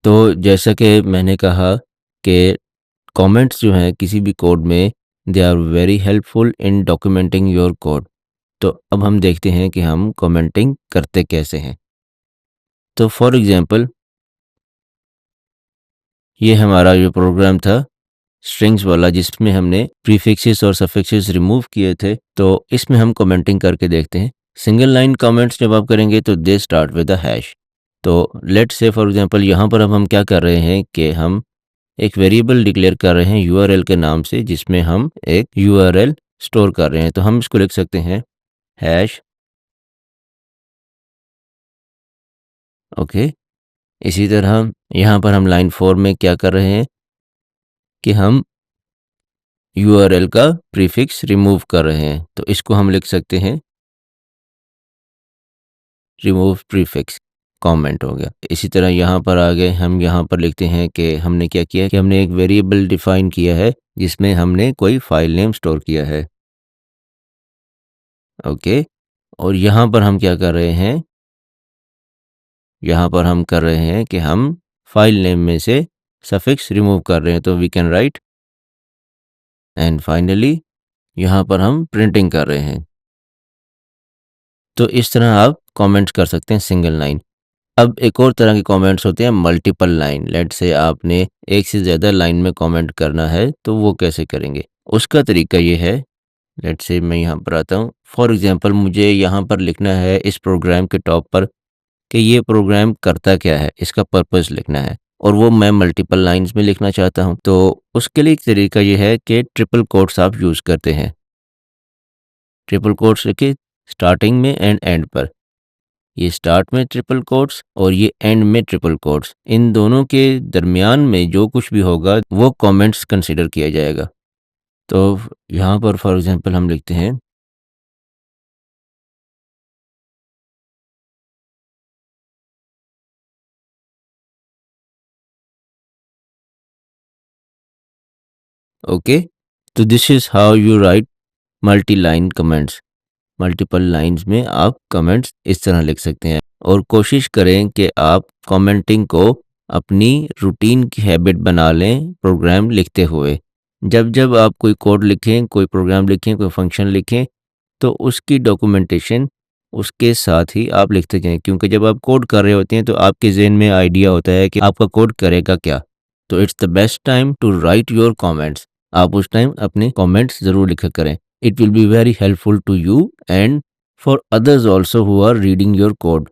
तो जैसा कि मैंने कहा कि कमेंट्स जो हैं किसी भी कोड में they are very helpful in documenting your code. तो अब हम देखते हैं कि हम कमेंटिंग करते कैसे हैं। तो फॉर एग्जांपल ये हमारा जो प्रोग्राम था स्ट्रिंग्स वाला जिसमें हमने प्रीफिक्सेस और सफिक्सेस रिमूव किए थे, तो इसमें हम कमेंटिंग करके देखते हैं। सिंगल लाइन कमेंट्स जब आप करेंगे तो they start with a hash. तो लेट्स से फॉर एग्जांपल यहाँ पर अब हम क्या कर रहे हैं कि हम एक वेरिएबल डिक्लेयर कर रहे हैं यूआरएल के नाम से, जिसमें हम एक यूआरएल स्टोर कर रहे हैं। तो हम इसको लिख सकते हैं हैश। ओके, इसी तरह यहाँ पर हम लाइन 4 में क्या कर रहे हैं कि हम यूआरएल का प्रीफिक्स रिमूव कर रहे हैं। तो इसको हम लिख सकते हैं रिमूव प्रीफिक्स कमेंट हो गया। इसी तरह यहाँ पर आगे हम यहाँ पर लिखते हैं कि हमने क्या किया कि हमने एक वेरिएबल डिफाइन किया है जिसमें हमने कोई फाइल नेम स्टोर किया है। ओके, और यहाँ पर हम क्या कर रहे हैं, यहाँ पर हम कर रहे हैं कि हम फाइल नेम में से सफिक्स रिमूव कर रहे हैं। तो we can write and finally यहाँ पर हम प्रिंटिंग कर रहे हैं। तो इस तरह आप कमेंट्स कर सकते हैं सिंगल लाइन। अब एक और तरह के कमेंट्स होते हैं मल्टीपल लाइन। लेट्स से आपने एक से ज़्यादा लाइन में कमेंट करना है, तो वो कैसे करेंगे? उसका तरीका ये है, लेट्स से मैं यहाँ पर आता हूँ। फॉर एग्जांपल मुझे यहाँ पर लिखना है इस प्रोग्राम के टॉप पर कि ये प्रोग्राम करता क्या है, इसका पर्पस लिखना है और वो मैं मल्टीपल लाइन्स में लिखना चाहता हूँ। तो उसके लिए एक तरीका ये है कि ट्रिपल कोट्स आप यूज़ करते हैं। ट्रिपल कोट्स लिखिए स्टार्टिंग में एंड एंड पर। ये स्टार्ट में ट्रिपल कोट्स और ये एंड में ट्रिपल कोट्स, इन दोनों के दरमियान में जो कुछ भी होगा वो कमेंट्स कंसीडर किया जाएगा। तो यहाँ पर फॉर एग्जांपल हम लिखते हैं ओके, तो this is how you right multi line comments. Multiple lines में आप कमेंट्स इस तरह लिख सकते हैं और कोशिश करें कि आप कमेंटिंग को अपनी रूटीन की हैबिट बना लें प्रोग्राम लिखते हुए। जब जब आप कोई कोड लिखें, कोई प्रोग्राम लिखें, कोई फंक्शन लिखें, तो उसकी डॉक्यूमेंटेशन उसके साथ ही आप लिखते जाएँ, क्योंकि जब आप कोड कर रहे होते हैं तो आपके ज़हन में आइडिया होता है कि आपका कोड करेगा क्या। तो it's the best time to write your comments. आप उस टाइम अपने कमेंट्स ज़रूर लिखा करें। It will be very helpful to you and for others also who are reading your code.